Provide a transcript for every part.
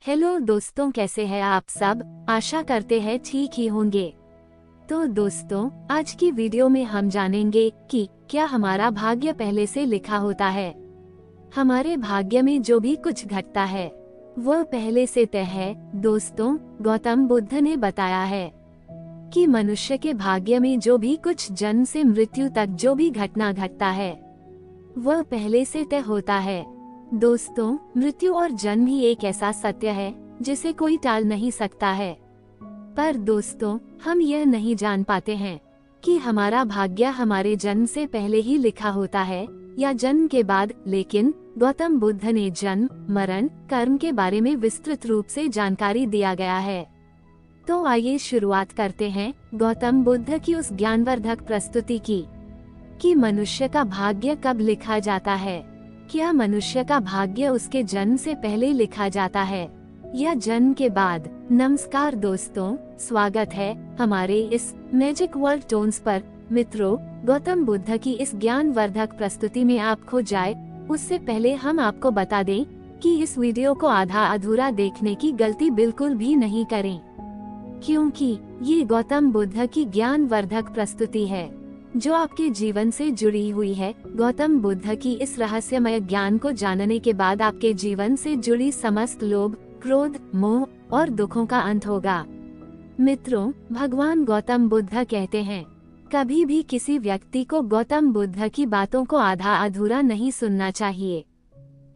Hello दोस्तों, कैसे हैं आप सब। आशा करते हैं ठीक ही होंगे। तो दोस्तों, आज की वीडियो में हम जानेंगे कि क्या हमारा भाग्य पहले से लिखा होता है। हमारे भाग्य में जो भी कुछ घटता है वह पहले से तय है। दोस्तों, गौतम बुद्ध ने बताया है कि मनुष्य के भाग्य में जो भी कुछ जन्म से मृत्यु तक जो भी घटना घटता है वह पहले से तय होता है। दोस्तों, मृत्यु और जन्म ही एक ऐसा सत्य है जिसे कोई टाल नहीं सकता है। पर दोस्तों, हम यह नहीं जान पाते हैं कि हमारा भाग्य हमारे जन्म से पहले ही लिखा होता है या जन्म के बाद। लेकिन गौतम बुद्ध ने जन्म, मरण, कर्म के बारे में विस्तृत रूप से जानकारी दिया गया है। तो आइए शुरुआत करते हैं गौतम बुद्ध की उस ज्ञानवर्धक प्रस्तुति की कि मनुष्य का भाग्य कब लिखा जाता है। क्या मनुष्य का भाग्य उसके जन्म से पहले लिखा जाता है या जन्म के बाद। नमस्कार दोस्तों, स्वागत है हमारे इस मैजिक वर्ल्ड टोन्स पर। मित्रों, गौतम बुद्ध की इस ज्ञानवर्धक प्रस्तुति में आप खो जाए उससे पहले हम आपको बता दें कि इस वीडियो को आधा अधूरा देखने की गलती बिल्कुल भी नहीं करें, क्योंकि ये गौतम बुद्ध की ज्ञानवर्धक प्रस्तुति है जो आपके जीवन से जुड़ी हुई है। गौतम बुद्ध की इस रहस्यमय ज्ञान को जानने के बाद आपके जीवन से जुड़ी समस्त लोभ, क्रोध, मोह और दुखों का अंत होगा। मित्रों, भगवान गौतम बुद्ध कहते हैं, कभी भी किसी व्यक्ति को गौतम बुद्ध की बातों को आधा अधूरा नहीं सुनना चाहिए,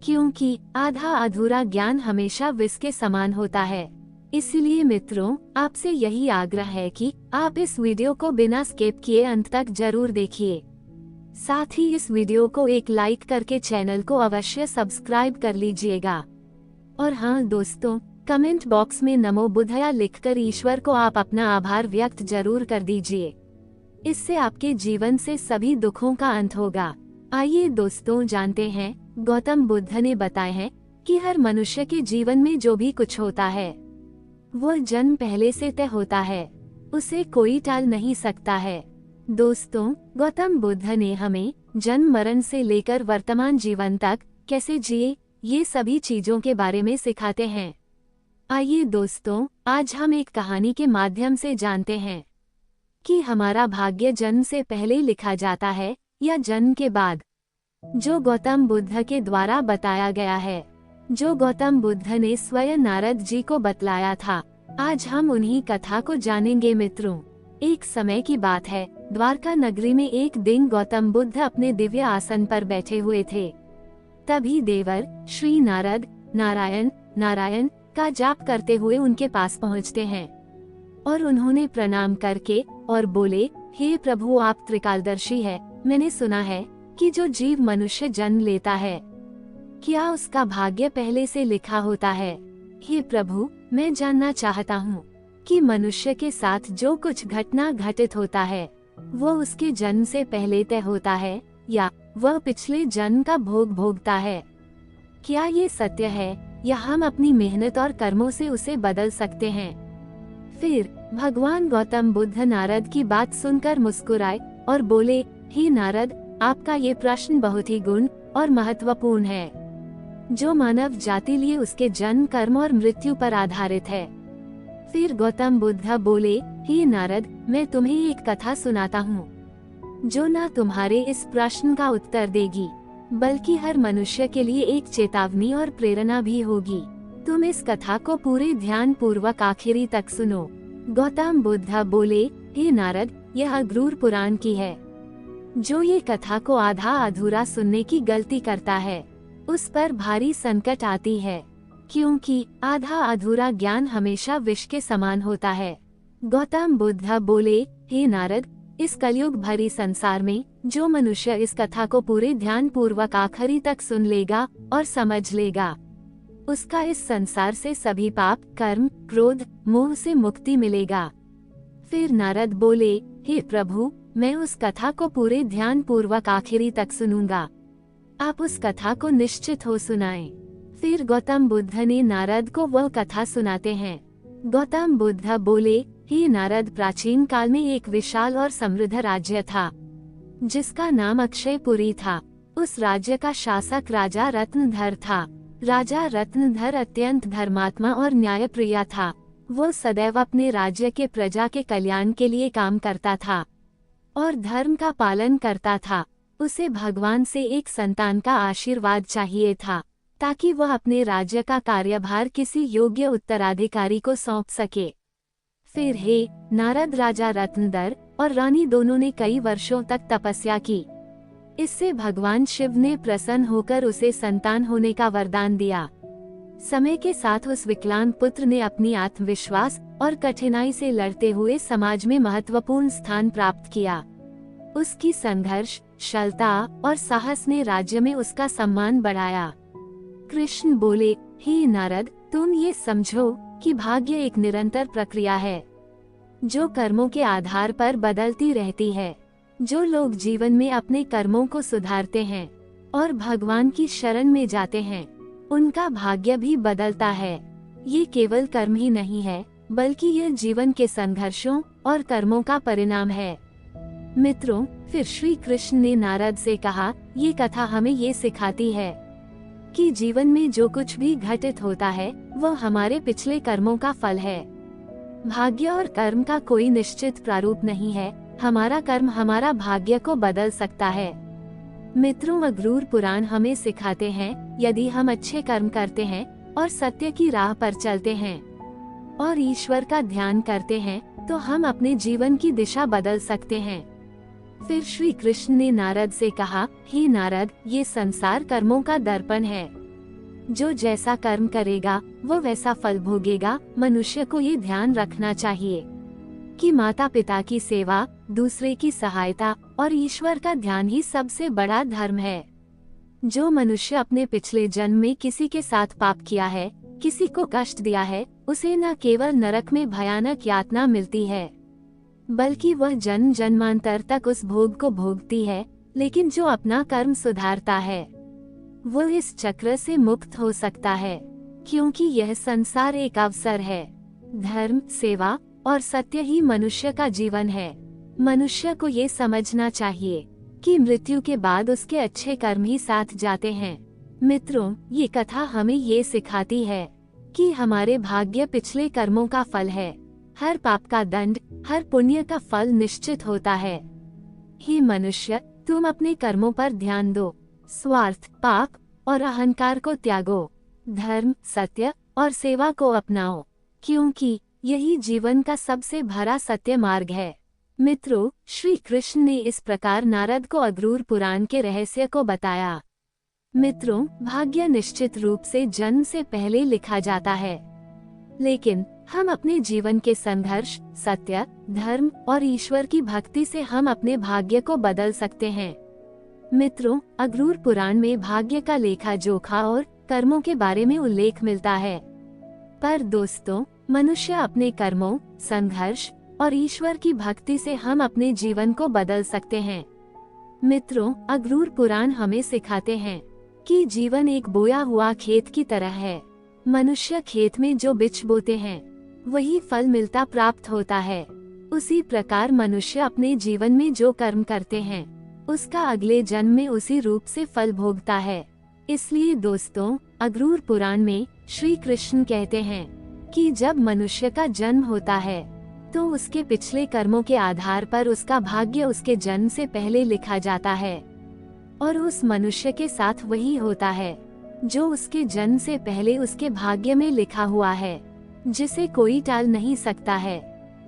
क्योंकि आधा अधूरा ज्ञान हमेशा विष के समान होता है। इसलिए मित्रों, आपसे यही आग्रह है कि आप इस वीडियो को बिना स्किप किए अंत तक जरूर देखिए। साथ ही इस वीडियो को एक लाइक करके चैनल को अवश्य सब्सक्राइब कर लीजिएगा। और हाँ दोस्तों, कमेंट बॉक्स में नमो बुद्धया लिखकर ईश्वर को आप अपना आभार व्यक्त जरूर कर दीजिए। इससे आपके जीवन से सभी दुखों का अंत होगा। आइए दोस्तों, जानते हैं गौतम बुद्ध ने बताए हैं कि हर मनुष्य के जीवन में जो भी कुछ होता है वह जन्म पहले से तय होता है, उसे कोई टाल नहीं सकता है। दोस्तों, गौतम बुद्ध ने हमें जन्म मरण से लेकर वर्तमान जीवन तक कैसे जिए ये सभी चीजों के बारे में सिखाते हैं। आइए दोस्तों, आज हम एक कहानी के माध्यम से जानते हैं कि हमारा भाग्य जन्म से पहले लिखा जाता है या जन्म के बाद, जो गौतम बुद्ध के द्वारा बताया गया है, जो गौतम बुद्ध ने स्वयं नारद जी को बतलाया था। आज हम उन्हीं कथा को जानेंगे। मित्रों, एक समय की बात है, द्वारका नगरी में एक दिन गौतम बुद्ध अपने दिव्य आसन पर बैठे हुए थे। तभी देवर श्री नारद नारायण नारायण का जाप करते हुए उनके पास पहुँचते हैं और उन्होंने प्रणाम करके और बोले, हे प्रभु, आप त्रिकालदर्शी है। मैंने सुना है कि जो जीव मनुष्य जन्म लेता है क्या उसका भाग्य पहले से लिखा होता है। हे प्रभु, मैं जानना चाहता हूँ कि मनुष्य के साथ जो कुछ घटना घटित होता है वो उसके जन्म से पहले तय होता है या वह पिछले जन्म का भोग भोगता है। क्या ये सत्य है या हम अपनी मेहनत और कर्मों से उसे बदल सकते हैं। फिर भगवान गौतम बुद्ध नारद की बात सुनकर मुस्कुराए और बोले, हे नारद, आपका ये प्रश्न बहुत ही गुण और महत्वपूर्ण है, जो मानव जाति लिए उसके जन्म, कर्म और मृत्यु पर आधारित है। फिर गौतम बुद्ध बोले, हे नारद, मैं तुम्हें एक कथा सुनाता हूँ जो न तुम्हारे इस प्रश्न का उत्तर देगी बल्कि हर मनुष्य के लिए एक चेतावनी और प्रेरणा भी होगी। तुम इस कथा को पूरे ध्यान पूर्वक आखिरी तक सुनो। गौतम बुद्ध बोले, हे नारद, यह अक्रूर पुराण की है। जो ये कथा को आधा अधूरा सुनने की गलती करता है उस पर भारी संकट आती है, क्योंकि आधा अधूरा ज्ञान हमेशा विष के समान होता है। गौतम बुद्ध बोले, हे नारद, इस कलयुग भरी संसार में जो मनुष्य इस कथा को पूरे ध्यान पूर्वक आखिरी तक सुन लेगा और समझ लेगा, उसका इस संसार से सभी पाप, कर्म, क्रोध, मोह से मुक्ति मिलेगा। फिर नारद बोले, हे प्रभु, मैं उस कथा को पूरे ध्यान पूर्वक आखिरी तक सुनूंगा। आप उस कथा को निश्चित हो सुनाएं। फिर गौतम बुद्ध ने नारद को वह कथा सुनाते हैं। गौतम बुद्ध बोले, हे नारद, प्राचीन काल में एक विशाल और समृद्ध राज्य था जिसका नाम अक्षयपुरी था। उस राज्य का शासक राजा रत्नधर था। राजा रत्नधर अत्यंत धर्मात्मा और न्यायप्रिय था। वो सदैव अपने राज्य के प्रजा के कल्याण के लिए काम करता था और धर्म का पालन करता था। उसे भगवान से एक संतान का आशीर्वाद चाहिए था ताकि वह अपने राज्य का कार्यभार किसी योग्य उत्तराधिकारी को सौंप सके। फिर हे नारद, राजा रत्नधर और रानी दोनों ने कई वर्षों तक तपस्या की। इससे भगवान शिव ने प्रसन्न होकर उसे संतान होने का वरदान दिया। समय के साथ उस विकलांग पुत्र ने अपनी आत्मविश्वास और कठिनाई से लड़ते हुए समाज में महत्वपूर्ण स्थान प्राप्त किया। उसकी संघर्षशीलता और साहस ने राज्य में उसका सम्मान बढ़ाया। कृष्ण बोले, हे नारद, तुम ये समझो कि भाग्य एक निरंतर प्रक्रिया है जो कर्मों के आधार पर बदलती रहती है। जो लोग जीवन में अपने कर्मों को सुधारते हैं और भगवान की शरण में जाते हैं, उनका भाग्य भी बदलता है। ये केवल कर्म ही नहीं है, बल्कि यह जीवन के संघर्षों और कर्मों का परिणाम है। मित्रों, फिर श्री कृष्ण ने नारद से कहा, ये कथा हमें ये सिखाती है कि जीवन में जो कुछ भी घटित होता है वह हमारे पिछले कर्मों का फल है। भाग्य और कर्म का कोई निश्चित प्रारूप नहीं है। हमारा कर्म हमारा भाग्य को बदल सकता है। मित्रों, अक्रूर पुराण हमें सिखाते हैं, यदि हम अच्छे कर्म करते हैं और सत्य की राह पर चलते हैं और ईश्वर का ध्यान करते हैं तो हम अपने जीवन की दिशा बदल सकते हैं। फिर श्री कृष्ण ने नारद से कहा, हे नारद, ये संसार कर्मों का दर्पण है। जो जैसा कर्म करेगा वो वैसा फल भोगेगा। मनुष्य को ये ध्यान रखना चाहिए कि माता पिता की सेवा, दूसरे की सहायता और ईश्वर का ध्यान ही सबसे बड़ा धर्म है। जो मनुष्य अपने पिछले जन्म में किसी के साथ पाप किया है, किसी को कष्ट दिया है, उसे न केवल नरक में भयानक यातना मिलती है, बल्कि वह जन्म जन्मांतर तक उस भोग को भोगती है। लेकिन जो अपना कर्म सुधारता है वो इस चक्र से मुक्त हो सकता है, क्योंकि यह संसार एक अवसर है। धर्म, सेवा और सत्य ही मनुष्य का जीवन है। मनुष्य को ये समझना चाहिए कि मृत्यु के बाद उसके अच्छे कर्म ही साथ जाते हैं। मित्रों, ये कथा हमें ये सिखाती है कि हमारे भाग्य पिछले कर्मों का फल है। हर पाप का दंड, हर पुण्य का फल निश्चित होता है। हे मनुष्य, तुम अपने कर्मों पर ध्यान दो। स्वार्थ, पाप और अहंकार को त्यागो। धर्म, सत्य और सेवा को अपनाओ, क्योंकि यही जीवन का सबसे भरा सत्य मार्ग है। मित्रों, श्री कृष्ण ने इस प्रकार नारद को अक्रूर पुराण के रहस्य को बताया। मित्रों, भाग्य निश्चित रूप से जन्म से पहले लिखा जाता है, लेकिन हम अपने जीवन के संघर्ष, सत्य, धर्म और ईश्वर की भक्ति से हम अपने भाग्य को बदल सकते हैं। मित्रों, अक्रूर पुराण में भाग्य का लेखा जोखा और कर्मों के बारे में उल्लेख मिलता है। पर दोस्तों, मनुष्य अपने कर्मों, संघर्ष और ईश्वर की भक्ति से हम अपने जीवन को बदल सकते हैं। मित्रों, अक्रूर पुराण हमें सिखाते हैं कि जीवन एक बोया हुआ खेत की तरह है। मनुष्य खेत में जो बीज बोते हैं वही फल मिलता प्राप्त होता है। उसी प्रकार मनुष्य अपने जीवन में जो कर्म करते हैं उसका अगले जन्म में उसी रूप से फल भोगता है। इसलिए दोस्तों, अक्रूर पुराण में श्री कृष्ण कहते हैं कि जब मनुष्य का जन्म होता है तो उसके पिछले कर्मों के आधार पर उसका भाग्य उसके जन्म से पहले लिखा जाता है, और उस मनुष्य के साथ वही होता है जो उसके जन्म से पहले उसके भाग्य में लिखा हुआ है, जिसे कोई टाल नहीं सकता है।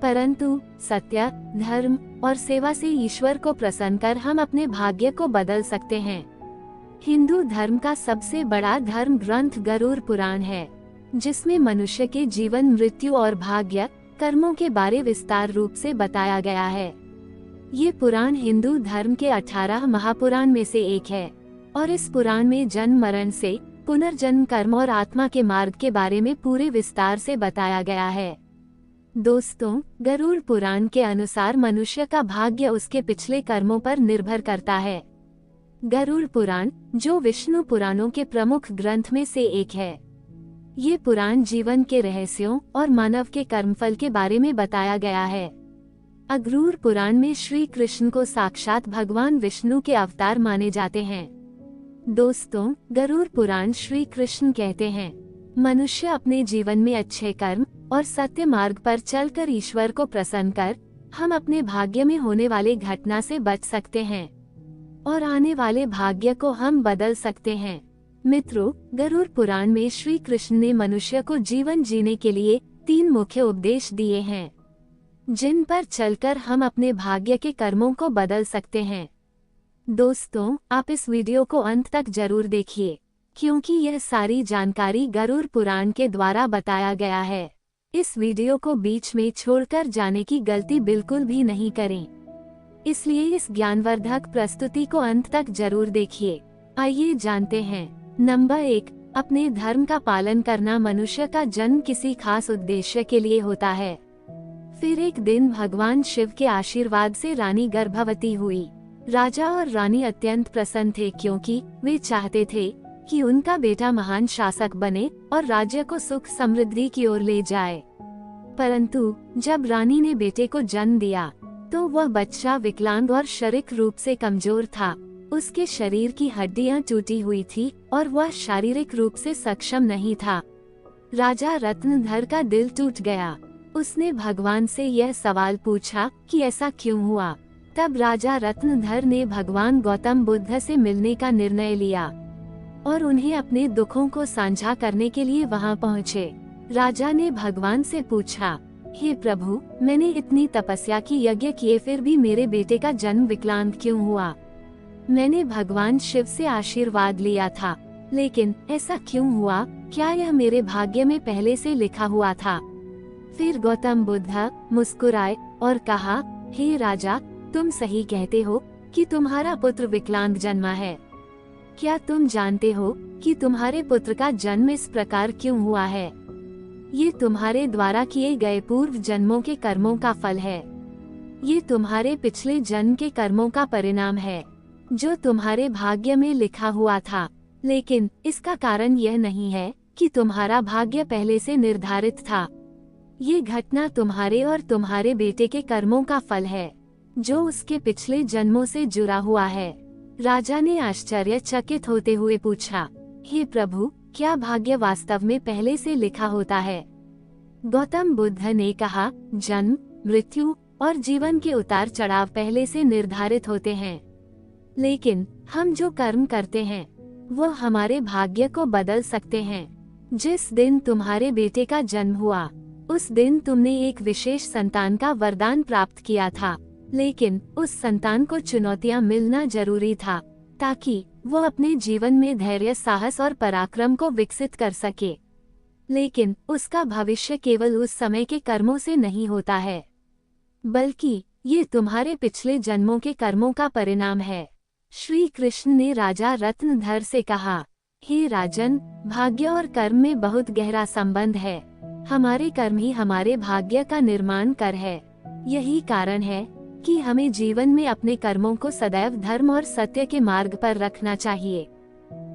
परंतु सत्य, धर्म और सेवा से ईश्वर को प्रसन्न कर हम अपने भाग्य को बदल सकते हैं। हिंदू धर्म का सबसे बड़ा धर्म ग्रंथ गरुड़ पुराण है, जिसमें मनुष्य के जीवन, मृत्यु और भाग्य, कर्मों के बारे विस्तार रूप से बताया गया है। ये पुराण हिंदू धर्म के 18 महापुराण में से एक है, और इस पुराण में जन्म मरण से, पुनर्जन्म, कर्म और आत्मा के मार्ग के बारे में पूरे विस्तार से बताया गया है। दोस्तों, गरुड़ पुराण के अनुसार मनुष्य का भाग्य उसके पिछले कर्मों पर निर्भर करता है। गरुड़ पुराण, जो विष्णु पुराणों के प्रमुख ग्रंथ में से एक है, ये पुराण जीवन के रहस्यों और मानव के कर्मफल के बारे में बताया गया है। अक्रूर पुराण में श्री कृष्ण को साक्षात भगवान विष्णु के अवतार माने जाते हैं। दोस्तों, गरुड़ पुराण श्री कृष्ण कहते हैं, मनुष्य अपने जीवन में अच्छे कर्म और सत्य मार्ग पर चलकर ईश्वर को प्रसन्न कर हम अपने भाग्य में होने वाले घटना से बच सकते हैं और आने वाले भाग्य को हम बदल सकते हैं। मित्रों, गरुड़ पुराण में श्री कृष्ण ने मनुष्य को जीवन जीने के लिए 3 मुख्य उपदेश दिए हैं, जिन पर चलकर हम अपने भाग्य के कर्मों को बदल सकते हैं। दोस्तों, आप इस वीडियो को अंत तक जरूर देखिए, क्योंकि यह सारी जानकारी गरुड़ पुराण के द्वारा बताया गया है। इस वीडियो को बीच में छोड़कर जाने की गलती बिल्कुल भी नहीं करें, इसलिए इस ज्ञानवर्धक प्रस्तुति को अंत तक जरूर देखिए। आइए जानते हैं। नंबर 1, अपने धर्म का पालन करना। मनुष्य का जन्म किसी खास उद्देश्य के लिए होता है। फिर एक दिन भगवान शिव के आशीर्वाद से रानी गर्भवती हुई। राजा और रानी अत्यंत प्रसन्न थे, क्योंकि वे चाहते थे कि उनका बेटा महान शासक बने और राज्य को सुख समृद्धि की ओर ले जाए। परंतु जब रानी ने बेटे को जन्म दिया तो वह बच्चा विकलांग और शारीरिक रूप से कमजोर था। उसके शरीर की हड्डियां टूटी हुई थी और वह शारीरिक रूप से सक्षम नहीं था। राजा रत्नधर का दिल टूट गया। उसने भगवान से यह सवाल पूछा कि ऐसा क्यों हुआ। तब राजा रत्नधर ने भगवान गौतम बुद्ध से मिलने का निर्णय लिया और उन्हें अपने दुखों को साझा करने के लिए वहां पहुँचे। राजा ने भगवान से पूछा, हे प्रभु, मैंने इतनी तपस्या की, यज्ञ किए, फिर भी मेरे बेटे का जन्म विकलांग क्यों हुआ? मैंने भगवान शिव से आशीर्वाद लिया था, लेकिन ऐसा क्यों हुआ? क्या यह मेरे भाग्य में पहले से लिखा हुआ था? फिर गौतम बुद्ध मुस्कुराए और कहा, हे राजा, तुम सही कहते हो कि तुम्हारा पुत्र विकलांग जन्मा है। क्या तुम जानते हो कि तुम्हारे पुत्र का जन्म इस प्रकार क्यों हुआ है? ये तुम्हारे द्वारा किए गए पूर्व जन्मों के कर्मों का फल है। ये तुम्हारे पिछले जन्म के कर्मों का परिणाम है, जो तुम्हारे भाग्य में लिखा हुआ था। लेकिन इसका कारण यह नहीं है कि तुम्हारा भाग्य पहले से निर्धारित था। ये घटना तुम्हारे और तुम्हारे बेटे के कर्मों का फल है, जो उसके पिछले जन्मों से जुड़ा हुआ है। राजा ने आश्चर्यचकित होते हुए पूछा, हे प्रभु, क्या भाग्य वास्तव में पहले से लिखा होता है? गौतम बुद्ध ने कहा, जन्म, मृत्यु और जीवन के उतार चढ़ाव पहले से निर्धारित होते हैं, लेकिन हम जो कर्म करते हैं वो हमारे भाग्य को बदल सकते हैं। जिस दिन तुम्हारे बेटे का जन्म हुआ, उस दिन तुमने एक विशेष संतान का वरदान प्राप्त किया था, लेकिन उस संतान को चुनौतियां मिलना जरूरी था, ताकि वो अपने जीवन में धैर्य, साहस और पराक्रम को विकसित कर सके। लेकिन उसका भविष्य केवल उस समय के कर्मों से नहीं होता है, बल्कि ये तुम्हारे पिछले जन्मों के कर्मों का परिणाम है। श्री कृष्ण ने राजा रत्नधर से कहा, हे राजन, भाग्य और कर्म में बहुत गहरा संबंध है। हमारे कर्म ही हमारे भाग्य का निर्माण कर है। यही कारण है कि हमें जीवन में अपने कर्मों को सदैव धर्म और सत्य के मार्ग पर रखना चाहिए।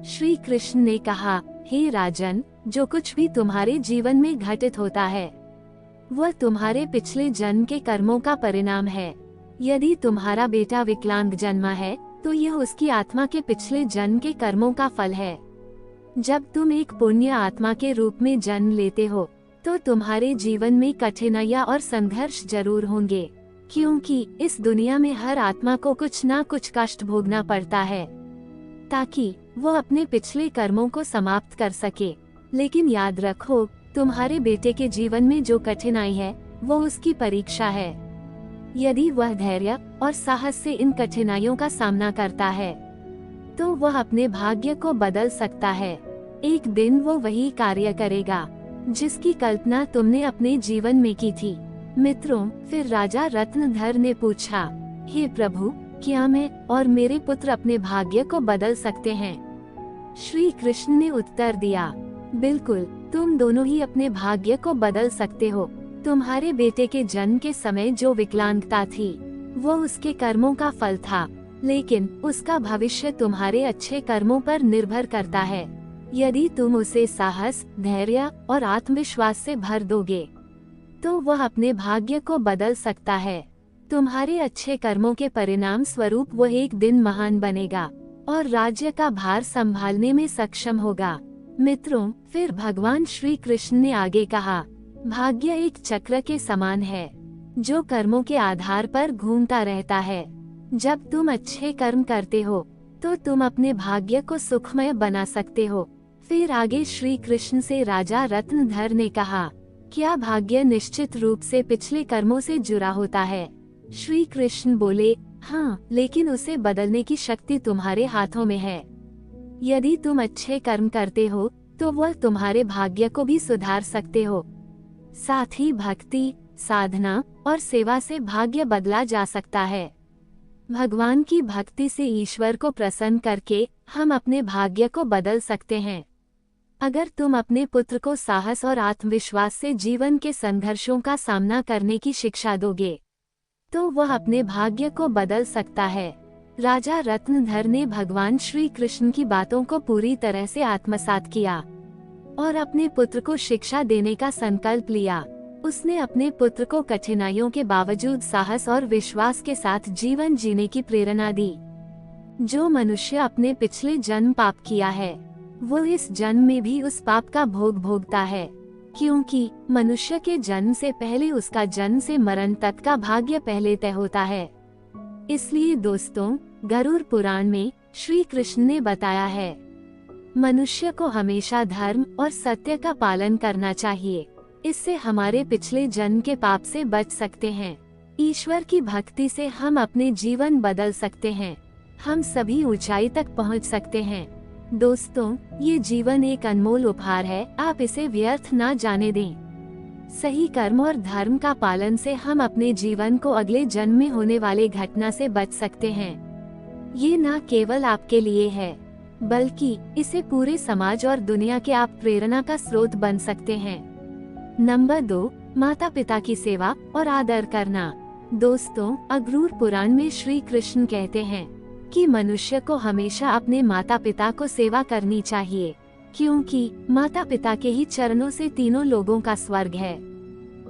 श्री कृष्ण ने कहा, हे राजन, जो कुछ भी तुम्हारे जीवन में घटित होता है वह तुम्हारे पिछले जन्म के कर्मों का परिणाम है। यदि तुम्हारा बेटा विकलांग जन्मा है तो यह उसकी आत्मा के पिछले जन्म के कर्मों का फल है। जब तुम एक पुण्य आत्मा के रूप में जन्म लेते हो तो तुम्हारे जीवन में कठिनाइयां और संघर्ष जरूर होंगे, क्योंकि इस दुनिया में हर आत्मा को कुछ ना कुछ कष्ट भोगना पड़ता है, ताकि वो अपने पिछले कर्मों को समाप्त कर सके। लेकिन याद रखो, तुम्हारे बेटे के जीवन में जो कठिनाई है वो उसकी परीक्षा है। यदि वह धैर्य और साहस से इन कठिनाइयों का सामना करता है तो वह अपने भाग्य को बदल सकता है। एक दिन वो वही कार्य करेगा जिसकी कल्पना तुमने अपने जीवन में की थी। मित्रों, फिर राजा रत्नधर ने पूछा, हे प्रभु, क्या मैं और मेरे पुत्र अपने भाग्य को बदल सकते हैं? श्री कृष्ण ने उत्तर दिया, बिल्कुल, तुम दोनों ही अपने भाग्य को बदल सकते हो। तुम्हारे बेटे के जन्म के समय जो विकलांगता थी वो उसके कर्मों का फल था, लेकिन उसका भविष्य तुम्हारे अच्छे कर्मों पर निर्भर करता है। यदि तुम उसे साहस, धैर्य और आत्मविश्वास से भर दोगे तो वह अपने भाग्य को बदल सकता है। तुम्हारे अच्छे कर्मों के परिणाम स्वरूप वह एक दिन महान बनेगा। और राज्य का भार संभालने में सक्षम होगा। मित्रों, फिर भगवान श्री कृष्ण ने आगे कहा, भाग्य एक चक्र के समान है जो कर्मों के आधार पर घूमता रहता है। जब तुम अच्छे कर्म करते हो तो तुम अपने भाग्य को सुखमय बना सकते हो। फिर आगे श्री कृष्ण से राजा रत्नधर ने कहा, क्या भाग्य निश्चित रूप से पिछले कर्मों से जुड़ा होता है? श्री कृष्ण बोले, हाँ, लेकिन उसे बदलने की शक्ति तुम्हारे हाथों में है। यदि तुम अच्छे कर्म करते हो तो वह तुम्हारे भाग्य को भी सुधार सकते हो। साथ ही भक्ति, साधना और सेवा से भाग्य बदला जा सकता है। भगवान की भक्ति से ईश्वर को प्रसन्न करके हम अपने भाग्य को बदल सकते हैं। अगर तुम अपने पुत्र को साहस और आत्मविश्वास से जीवन के संघर्षों का सामना करने की शिक्षा दोगे तो वह अपने भाग्य को बदल सकता है। राजा रत्नधर ने भगवान श्री कृष्ण की बातों को पूरी तरह से आत्मसात किया और अपने पुत्र को शिक्षा देने का संकल्प लिया। उसने अपने पुत्र को कठिनाइयों के बावजूद साहस और विश्वास के साथ जीवन जीने की प्रेरणा दी। जो मनुष्य अपने पिछले जन्म पाप किया है वो इस जन्म में भी उस पाप का भोग भोगता है, क्योंकि मनुष्य के जन्म से पहले उसका जन्म से मरण तक का भाग्य पहले तय होता है। इसलिए दोस्तों, गरुड़ पुराण में श्री कृष्ण ने बताया है, मनुष्य को हमेशा धर्म और सत्य का पालन करना चाहिए। इससे हमारे पिछले जन्म के पाप से बच सकते हैं। ईश्वर की भक्ति से हम अपने जीवन बदल सकते हैं। हम सभी ऊंचाई तक पहुंच सकते हैं। दोस्तों, ये जीवन एक अनमोल उपहार है, आप इसे व्यर्थ ना जाने दें। सही कर्म और धर्म का पालन से हम अपने जीवन को अगले जन्म में होने वाले घटना से बच सकते हैं। ये न केवल आपके लिए है, बल्कि इसे पूरे समाज और दुनिया के आप प्रेरणा का स्रोत बन सकते हैं। नंबर 2, माता पिता की सेवा और आदर करना। दोस्तों, अगरुड़ पुराण में श्री कृष्ण कहते हैं कि मनुष्य को हमेशा अपने माता पिता को सेवा करनी चाहिए, क्योंकि माता पिता के ही चरणों से तीनों लोगों का स्वर्ग है।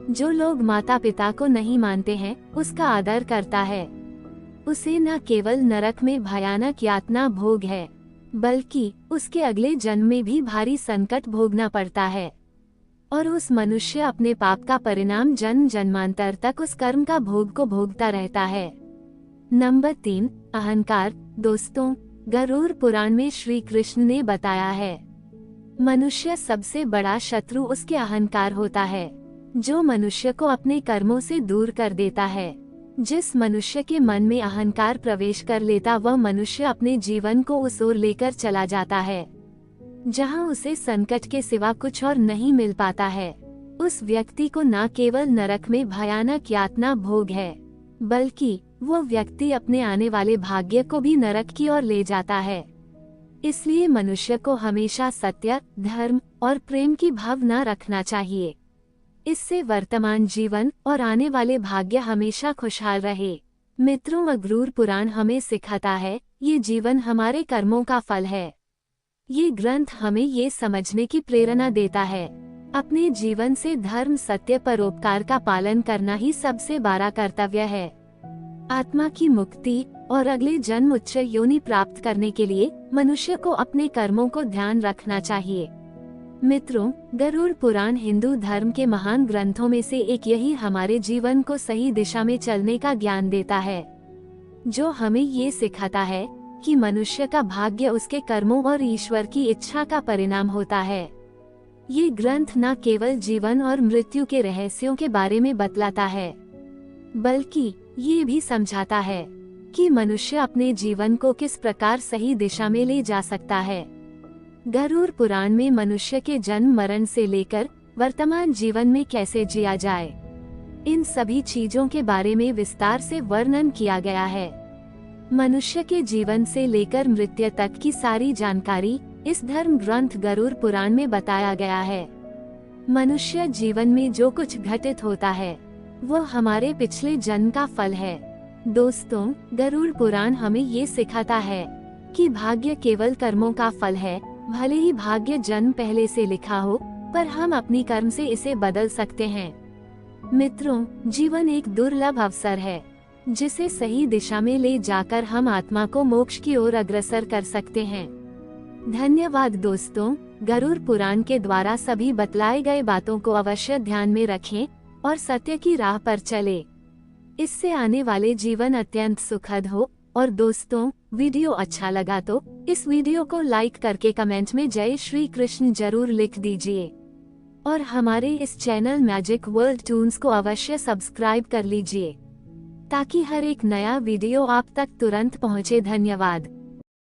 जो लोग माता पिता को नहीं मानते हैं, उसका आदर करता है, उसे न केवल नरक में भयानक यातना भोग है, बल्कि उसके अगले जन्म में भी भारी संकट भोगना पड़ता है और उस मनुष्य अपने पाप का परिणाम जन्म जन्मांतर तक उस कर्म का भोग को भोगता रहता है। नंबर 3, अहंकार। दोस्तों, गरुड़ पुराण में श्री कृष्ण ने बताया है, मनुष्य सबसे बड़ा शत्रु उसके अहंकार होता है, जो मनुष्य को अपने कर्मों से दूर कर देता है। जिस मनुष्य के मन में अहंकार प्रवेश कर लेता, वह मनुष्य अपने जीवन को उस ओर लेकर चला जाता है जहां उसे संकट के सिवा कुछ और नहीं मिल पाता है। उस व्यक्ति को न केवल नरक में भयानक यातना भोग है, बल्कि वो व्यक्ति अपने आने वाले भाग्य को भी नरक की ओर ले जाता है। इसलिए मनुष्य को हमेशा सत्य, धर्म और प्रेम की भावना रखना चाहिए। इससे वर्तमान जीवन और आने वाले भाग्य हमेशा खुशहाल रहे। मित्रों, अगरुड़ पुराण हमें सिखाता है, ये जीवन हमारे कर्मों का फल है। ये ग्रंथ हमें ये समझने की प्रेरणा देता है, अपने जीवन से धर्म, सत्य, परोपकार का पालन करना ही सबसे बड़ा कर्तव्य है। आत्मा की मुक्ति और अगले जन्म उच्च योनि प्राप्त करने के लिए मनुष्य को अपने कर्मों को ध्यान रखना चाहिए। मित्रों, गरुड़ पुराण हिंदू धर्म के महान ग्रंथों में से एक, यही हमारे जीवन को सही दिशा में चलने का ज्ञान देता है, जो हमें ये सिखाता है कि मनुष्य का भाग्य उसके कर्मों और ईश्वर की इच्छा का परिणाम होता है। ये ग्रंथ न केवल जीवन और मृत्यु के रहस्यों के बारे में बतलाता है, बल्कि ये भी समझाता है कि मनुष्य अपने जीवन को किस प्रकार सही दिशा में ले जा सकता है। गरुड़ पुराण में मनुष्य के जन्म मरण से लेकर वर्तमान जीवन में कैसे जिया जाए, इन सभी चीजों के बारे में विस्तार से वर्णन किया गया है। मनुष्य के जीवन से लेकर मृत्यु तक की सारी जानकारी इस धर्म ग्रंथ गरुड़ पुराण में बताया गया है। मनुष्य जीवन में जो कुछ घटित होता है वह हमारे पिछले जन्म का फल है। दोस्तों, गरुड़ पुराण हमें ये सिखाता है कि भाग्य केवल कर्मों का फल है। भले ही भाग्य जन्म पहले से लिखा हो, पर हम अपनी कर्म से इसे बदल सकते हैं। मित्रों, जीवन एक दुर्लभ अवसर है। जिसे सही दिशा में ले जाकर हम आत्मा को मोक्ष की ओर अग्रसर कर सकते हैं। धन्यवाद दोस्तों। गरुड़ पुराण के द्वारा सभी बतलाए गए बातों को अवश्य ध्यान में रखें और सत्य की राह पर चले। इससे आने वाले जीवन अत्यंत सुखद हो। और दोस्तों, वीडियो अच्छा लगा तो इस वीडियो को लाइक करके कमेंट में जय श्री कृष्ण जरूर लिख दीजिए। और हमारे इस चैनल मैजिक वर्ल्ड टून्स को अवश्य सब्सक्राइब कर लीजिए ताकि हर एक नया वीडियो आप तक तुरंत पहुंचे। धन्यवाद।